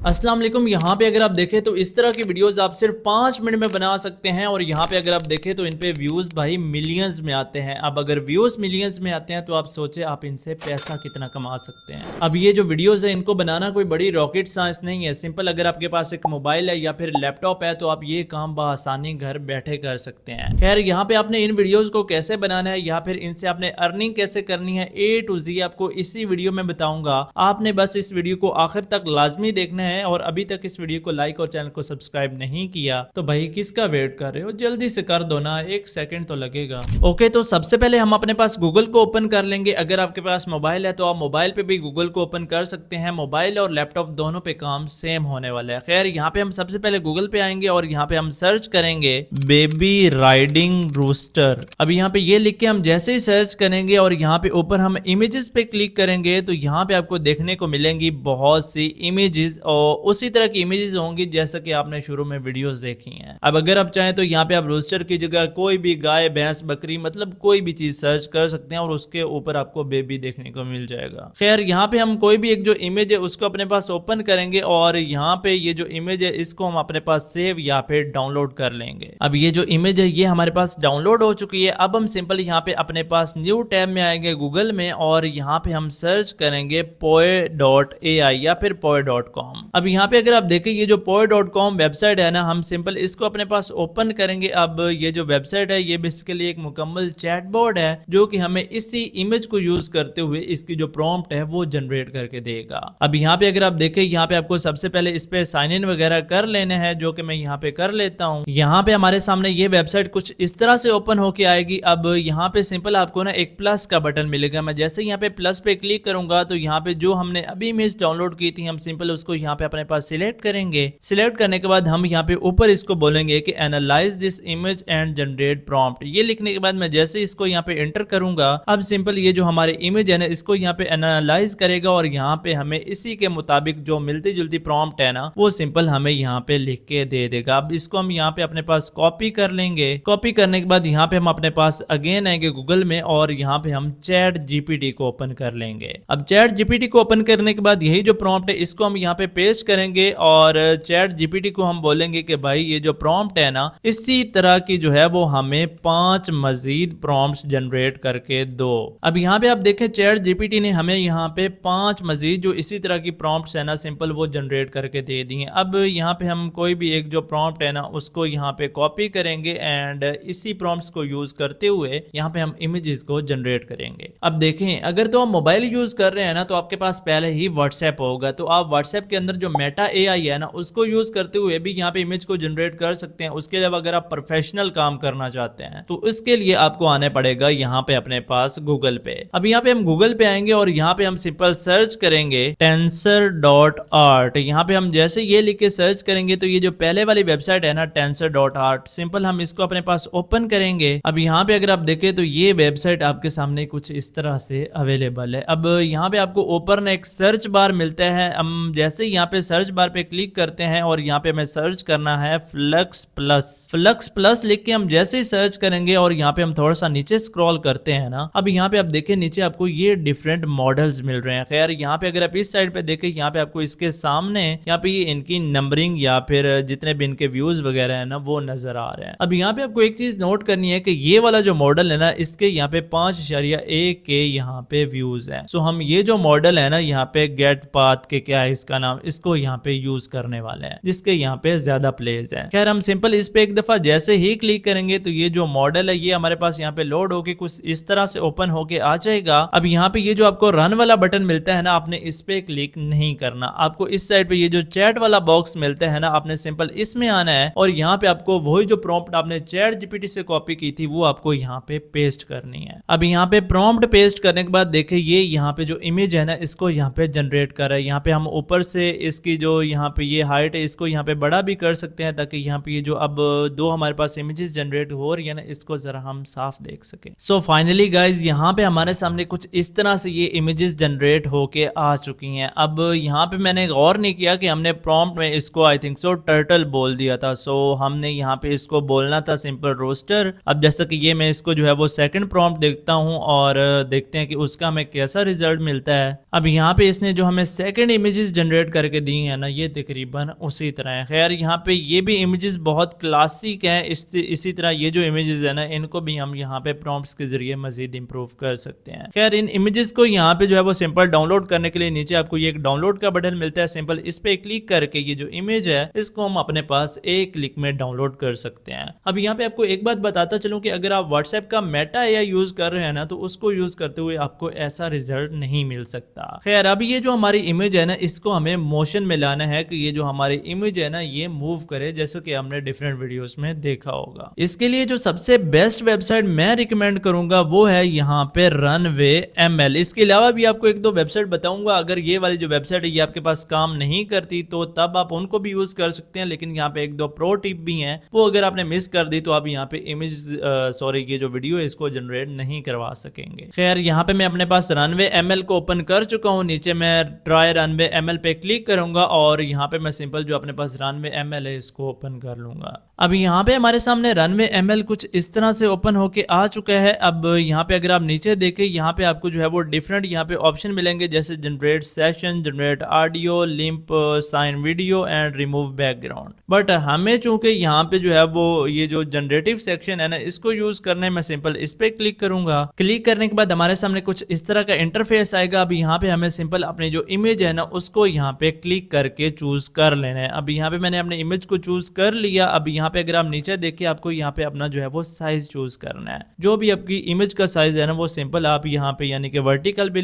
अस्सलाम वालेकुम। यहाँ पे अगर आप देखें तो इस तरह की वीडियोस आप सिर्फ 5 मिनट में बना सकते हैं और यहाँ पे अगर आप देखें तो इन पे व्यूज भाई मिलियंस में आते हैं। अब अगर व्यूज मिलियंस में आते हैं तो आप सोचे आप इनसे पैसा कितना कमा सकते हैं। अब ये जो वीडियोस है इनको बनाना कोई बड़ी रॉकेट साइंस नहीं है। सिंपल अगर आपके पास एक मोबाइल है या फिर लैपटॉप है तो आप ये काम बआसानी घर बैठे कर सकते हैं। खैर यहाँ पे आपने इन वीडियोज को कैसे बनाना है या फिर इनसे आपने अर्निंग कैसे करनी है A to Z आपको इसी वीडियो में बताऊंगा। आपने बस इस वीडियो को आखिर तक लाजमी देखना है और अभी तक इस वीडियो को लाइक और चैनल को सब्सक्राइब नहीं किया तो भाई किसका वेट कर रहे हो, जल्दी से कर दो ना, 1 सेकंड तो लगेगा। ओके, तो सबसे पहले हम अपने पास गूगल को ओपन कर लेंगे। अगर आपके पास मोबाइल है तो आप मोबाइल पे भी गूगल को ओपन कर सकते हैं। मोबाइल और लैपटॉप दोनों पे काम सेम होने वाला है। खैर यहाँ पे हम सबसे पहले गूगल पे आएंगे और यहाँ पे हम सर्च करेंगे बेबी राइडिंग रूस्टर। अब यहाँ पे ये लिख के हम जैसे ही सर्च करेंगे और यहाँ पे ऊपर हम इमेजेस पे क्लिक करेंगे तो यहाँ पे आपको देखने को मिलेंगी बहुत सी इमेजेस और उसी तरह की इमेजेस होंगी जैसा कि आपने शुरू में वीडियोस देखी हैं। अब अगर आप चाहें तो यहाँ पे आप रोस्टर की जगह कोई भी गाय भैंस बकरी मतलब कोई भी चीज सर्च कर सकते हैं और उसके ऊपर आपको बेबी देखने को मिल जाएगा। खैर यहाँ पे हम कोई भी एक जो इमेज है उसको अपने पास ओपन करेंगे और यहाँ पे ये जो इमेज है इसको हम अपने पास सेव या फिर डाउनलोड कर लेंगे। अब ये जो इमेज है ये हमारे पास डाउनलोड हो चुकी है। अब हम सिंपल यहाँ पे अपने पास न्यू टैब में आएंगे गूगल में और यहाँ पे हम सर्च करेंगे poe.ai या फिर poe.com। अब यहाँ पे अगर आप देखें ये जो poe.com वेबसाइट है ना, हम सिंपल इसको अपने पास ओपन करेंगे। अब ये जो वेबसाइट है ये बेसिकली एक मुकम्मल चैटबॉट है जो कि हमें इसी इमेज को यूज करते हुए इसकी जो प्रॉम्प्ट है वो जनरेट करके देगा। अब यहाँ पे अगर आप देखें यहाँ पे आपको सबसे पहले इस पे साइन इन वगैरह कर लेने हैं जो कि मैं यहाँ पे कर लेता हूँ। यहाँ पे हमारे सामने ये वेबसाइट कुछ इस तरह से ओपन होके आएगी। अब यहाँ पे सिंपल आपको ना एक प्लस का बटन मिलेगा। मैं जैसे यहाँ पे प्लस पे क्लिक करूंगा तो यहाँ पे जो हमने अभी इमेज डाउनलोड की थी हम सिंपल उसको यहाँ पे अपने पास सिलेक्ट करेंगे। सिलेक्ट करने के बाद हम यहाँ पे ऊपर इसको बोलेंगे कि analyse this image and generate prompt. ये लिखने के बाद मैं जैसे इसको यहाँ पे एंटर करूंगा अब सिंपल ये जो हमारी इमेज है ना इसको यहाँ पे एनालाइज करेगा और यहाँ पे हमें इसी के मुताबिक जो मिलती जुलती प्रॉम्प्ट है ना वो सिंपल हमें यहाँ पे लिख के दे देगा। अब इसको हम यहाँ पे अपने पास कॉपी कर लेंगे। कॉपी करने के बाद यहाँ पे हम अपने पास अगेन आएंगे गूगल में और यहाँ पे हम चैट जीपीटी को ओपन कर लेंगे। अब चैट जीपीटी को ओपन करने के बाद यही जो प्रॉम्प्ट है इसको हम यहाँ पे पेस्ट करेंगे और चैट जीपीटी को हम बोलेंगे कि भाई ये जो प्रॉम्प्ट है ना इसी तरह की जो है वो हमें 5 मजीद प्रॉम्प्ट्स जनरेट करके दो। अब यहाँ पे आप देखें चैट जीपीटी ने हमें यहाँ पे 5 मजीद जो इसी तरह की प्रॉम्प्ट्स है ना सिंपल वो जनरेट करके दे दिए। अब यहाँ पे हम कोई भी एक जो प्रॉम्प्ट है ना उसको यहाँ पे कॉपी करेंगे एंड इसी प्रॉम्प्ट्स को यूज करते हुए यहाँ पे हम इमेजेस को जनरेट करेंगे। अब देखें अगर तो आप मोबाइल यूज कर रहे हैं ना तो आपके पास पहले ही व्हाट्सएप होगा तो आप व्हाट्सएप के अंदर जो मेटा एआई है ना उसको यूज करते हुए भी यहाँ पे इमेज को जनरेट कर सकते हैं। उसके अलावा अगर आप प्रोफेशनल काम करना चाहते हैं तो इसके लिए आपको आने पड़ेगा यहाँ पे अपने पास गूगल पे। अब यहाँ पे हम गूगल पे आएंगे और यहाँ पे हम सिंपल सर्च करेंगे tensor.art। यहाँ पे हम जैसे ये लिख के सर्च करेंगे तो ये जो पहले वाली वेबसाइट है ना tensor.art सिंपल हम इसको अपने पास ओपन करेंगे। अब यहाँ पे अगर आप देखें तो ये वेबसाइट आपके सामने कुछ इस तरह से अवेलेबल है। अब यहाँ पे आपको ऊपर एक सर्च बार मिलता है। हम जैसे यहाँ पे सर्च बार पे क्लिक करते हैं और यहाँ पे हमें सर्च करना है फ्लक्स प्लस लिख के हम जैसे ही सर्च करेंगे और यहाँ पे हम थोड़ा सा नीचे स्क्रॉल करते हैं ना अब यहाँ पे आप देखें नीचे आपको ये डिफरेंट मॉडल्स मिल रहे हैं। खैर यहाँ पे अगर आप इस साइड पे देखें यहाँ पे आपको इसके सामने यहाँ पे ये इनकी नंबरिंग या फिर जितने भी इनके व्यूज वगैरह है ना वो नजर आ रहे हैं। अब यहाँ पे आपको एक चीज नोट करनी है कि ये वाला जो मॉडल है ना इसके यहाँ पे 5.1 के यहाँ पे व्यूज है। सो हम ये जो मॉडल है ना यहाँ पे गेट पाथ के क्या है इसका नाम इसको यहाँ पे यूज करने वाले हैं जिसके यहाँ पे ज्यादा प्लेस है। खैर हम सिंपल इस पे एक दफा जैसे ही क्लिक करेंगे तो ये जो मॉडल है ये हमारे पास यहाँ पे लोड होके कुछ इस तरह से ओपन होके आ जाएगा। अब यहाँ पे ये जो आपको रन वाला बटन मिलता है ना आपने इस पे क्लिक नहीं करना। आपको इस साइड पे ये जो चैट वाला बॉक्स मिलता है ना आपने सिंपल इसमें आना है और यहाँ पे आपको वही जो प्रॉम्प्ट आपने चैट जीपीटी से कॉपी की थी वो आपको यहाँ पे पेस्ट करनी है। अब यहाँ पे प्रॉम्प्ट पेस्ट करने के बाद देखिए ये यहाँ पे जो इमेज है ना इसको यहाँ पे जनरेट कर रहा है। यहाँ पे हम ऊपर से इसकी जो यहाँ पे ये हाइट है इसको यहाँ पे बड़ा भी कर सकते हैं ताकि यहाँ पे ये जो अब दो हमारे पास इमेजेस जनरेट हो रही है ना इसको जरा हम साफ देख सके। सो फाइनली गाइज यहाँ पे हमारे सामने कुछ इस तरह से ये इमेजेस जनरेट होके आ चुकी हैं। अब यहाँ पे मैंने गौर नहीं किया कि हमने प्रॉम्प्ट में इसको आई थिंक सो टर्टल बोल दिया था। सो हमने यहाँ पे इसको बोलना था सिंपल रोस्टर। अब जैसा कि ये मैं इसको जो है वो सेकंड प्रॉम्प्ट देखता हूँ और देखते हैं कि उसका हमें कैसा रिजल्ट मिलता है। अब यहाँ पे इसने जो हमें सेकंड इमेजेस जनरेट करके के दी है ना, ये तकरीबन उसी तरह है। खैर यहाँ पे ये भी इमेजेस बहुत क्लासिक हैं। इसी तरह ये जो इमेजेस है ना, इनको भी हम यहाँ पे प्रॉम्प्ट्स के जरिए मजीद इंप्रूव कर सकते हैं। खैर इन इमेजेस को यहाँ पे जो है वो सिंपल डाउनलोड करने के लिए नीचे आपको ये एक डाउनलोड का बटन मिलता है। सिंपल इस पे क्लिक करके ये जो इमेज है इसको हम अपने पास एक क्लिक में डाउनलोड कर सकते हैं। अब यहाँ पे आपको एक बात बताता चलूं कि अगर आप व्हाट्सएप का मेटा एआई यूज कर रहे हैं ना, तो उसको यूज करते हुए आपको ऐसा रिजल्ट नहीं मिल सकता। खैर अब ये जो हमारी इमेज है ना, इसको हमें मोशन में लाना है कि ये जो हमारी इमेज है ना ये मूव करे, जैसे कि हमने डिफरेंट वीडियोस में देखा होगा। इसके लिए जो सबसे बेस्ट वेबसाइट मैं रिकमेंड करूंगा वो है यहाँ पे Runway-ML। इसके अलावा भी आपको एक दो वेबसाइट बताऊंगा। अगर ये वाली जो वेबसाइट है ये आपके पास काम नहीं करती तो तब आप उनको भी यूज कर सकते हैं, लेकिन यहाँ पे एक दो प्रो टिप भी हैं, वो अगर आपने मिस कर दी तो आप यहाँ पे ये जो वीडियो है इसको जनरेट नहीं करवा सकेंगे। खैर यहाँ पे मैं अपने पास Runway-ML को ओपन कर चुका हूँ। नीचे मैं ट्राई Runway-ML पे क्लिक करूंगा और यहाँ पे मैं सिंपल जो अपने पास Runway-ML है इसको ओपन कर लूंगा। अब यहाँ पे हमारे सामने Runway-ML कुछ इस तरह से ओपन होके आ चुका है। अब यहाँ पे अगर आप नीचे देखें, यहाँ पे आपको जो है वो डिफरेंट यहाँ पे ऑप्शन मिलेंगे, जैसे generate session, generate audio, lip, sync video and remove background. But हमें चूंकि यहाँ पे जो है वो ये जो जनरेटिव सेक्शन है ना इसको यूज करने में सिंपल इस पे क्लिक करूंगा। क्लिक करने के बाद हमारे सामने कुछ इस तरह का इंटरफेस आएगा। अब यहाँ पे हमें सिंपल अपनी जो इमेज है ना उसको यहाँ पे क्लिक करके चूज कर लेना है। अब यहाँ पे मैंने अपने इमेज को चूज कर लिया। अब यहाँ पे अगर आप नीचे देखिए, आपको यहाँ पे अपना जो है वो साइज चूज करना है। जो भी आपकी इमेज का साइज है ना वो सिंपल आप यहाँ पे यानी कि वर्टिकल भी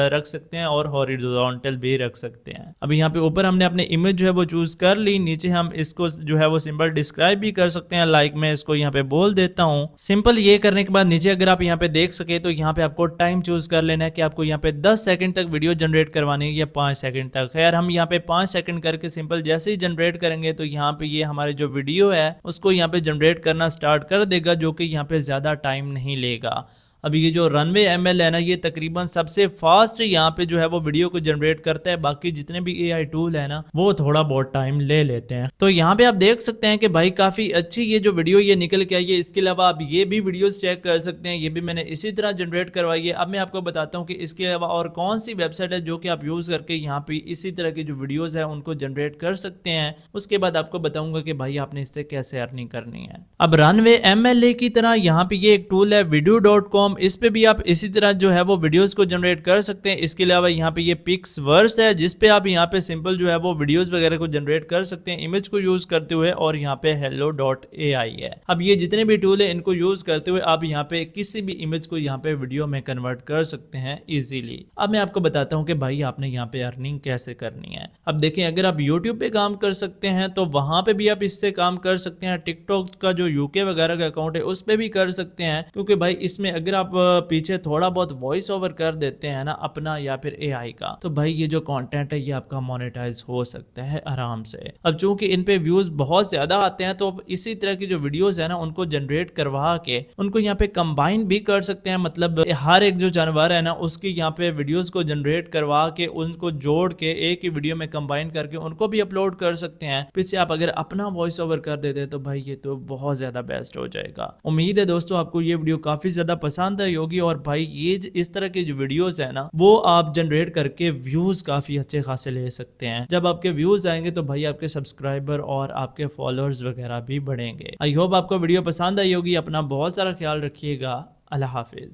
रख सकते हैं और हॉरिजॉन्टल भी रख सकते हैं। अब यहाँ पे ऊपर हमने अपनी इमेज जो है वो चूज कर ली। नीचे हम इसको जो है वो सिंपल डिस्क्राइब भी कर सकते हैं, लाइक मैं इसको यहाँ पे बोल देता हूँ। सिंपल ये करने के बाद नीचे अगर आप यहाँ पे देख सके तो यहाँ पे आपको टाइम चूज कर लेना है कि आपको यहाँ पे 10 सेकंड तक वीडियो जनरेट करवानी है या 5 सेकंड तक। खैर हम यहाँ पे 5 सेकंड करके सिंपल जैसे ही जनरेट करेंगे तो यहाँ पे ये हमारे जो वीडियो है उसको यहाँ पे जनरेट करना स्टार्ट कर देगा, जो कि यहाँ पे ज्यादा टाइम नहीं लेगा। अब ये जो Runway-ML है ना ये तकरीबन सबसे फास्ट यहाँ पे जो है वो वीडियो को जनरेट करता है। बाकी जितने भी एआई टूल है ना वो थोड़ा बहुत टाइम ले लेते हैं। तो यहाँ पे आप देख सकते हैं कि भाई काफी अच्छी ये जो वीडियो ये निकल के आई है। इसके अलावा आप ये भी वीडियोस चेक कर सकते हैं, ये भी मैंने इसी तरह जनरेट करवाई है। अब मैं आपको बताता हूँ कि इसके अलावा और कौन सी वेबसाइट है जो कि आप यूज करके यहाँ पे इसी तरह की जो वीडियोज है उनको जनरेट कर सकते हैं। उसके बाद आपको बताऊंगा कि भाई आपने इससे कैसे अर्निंग करनी है। अब Runway-ML की तरह यहाँ पे ये एक टूल है video.com, इस पे भी आप इसी तरह जो है वो वीडियोस को जनरेट कर सकते हैं। इसके अलावा यहाँ पे ये Pixverse है जिस पे आप यहाँ पे सिंपल जो है वो वीडियोस वगैरह को जनरेट कर सकते हैं इमेज को यूज करते हुए। और यहाँ पे hello.ai है। अब ये जितने भी टूल है इनको यूज करते हुए आप यहाँ पे किसी भी इमेज को यहाँ पे वीडियो में कन्वर्ट कर सकते हैं इजीली। अब मैं आपको बताता हूँ कि भाई आपने यहाँ पे अर्निंग कैसे करनी है। अब देखें, अगर आप यूट्यूब पे काम कर सकते हैं तो वहां पे भी आप इससे काम कर सकते हैं। टिकटॉक का जो यूके वगैरह का अकाउंट है उस पे भी कर सकते हैं, क्योंकि भाई इसमें अगर आप पीछे थोड़ा बहुत वॉइस ओवर कर देते हैं ना अपना या फिर एआई का, तो भाई ये जो कंटेंट है ये आपका मोनेटाइज हो सकता है आराम से। अब चूंकि इन पे व्यूज बहुत ज्यादा आते हैं तो अब इसी तरह की जो वीडियोस है ना उनको जनरेट करवा के उनको यहाँ पे कंबाइन भी कर सकते हैं। मतलब हर एक जो जानवर है ना उसकी यहाँ पे वीडियोस को जनरेट करवा के उनको जोड़ के एक ही वीडियो में कंबाइन करके उनको भी अपलोड कर सकते हैं। पीछे आप अगर अपना वॉइस ओवर कर देते तो भाई ये तो बहुत ज्यादा बेस्ट हो जाएगा। उम्मीद है दोस्तों आपको ये वीडियो काफी ज्यादा पसंद आई होगी। और भाई ये इस तरह के जो वीडियोस है ना वो आप जनरेट करके व्यूज काफी अच्छे खासे ले सकते हैं। जब आपके व्यूज आएंगे तो भाई आपके सब्सक्राइबर और आपके फॉलोअर्स वगैरह भी बढ़ेंगे। आई होप आपको वीडियो पसंद आई होगी। अपना बहुत सारा ख्याल रखिएगा। अल्लाह हाफिज।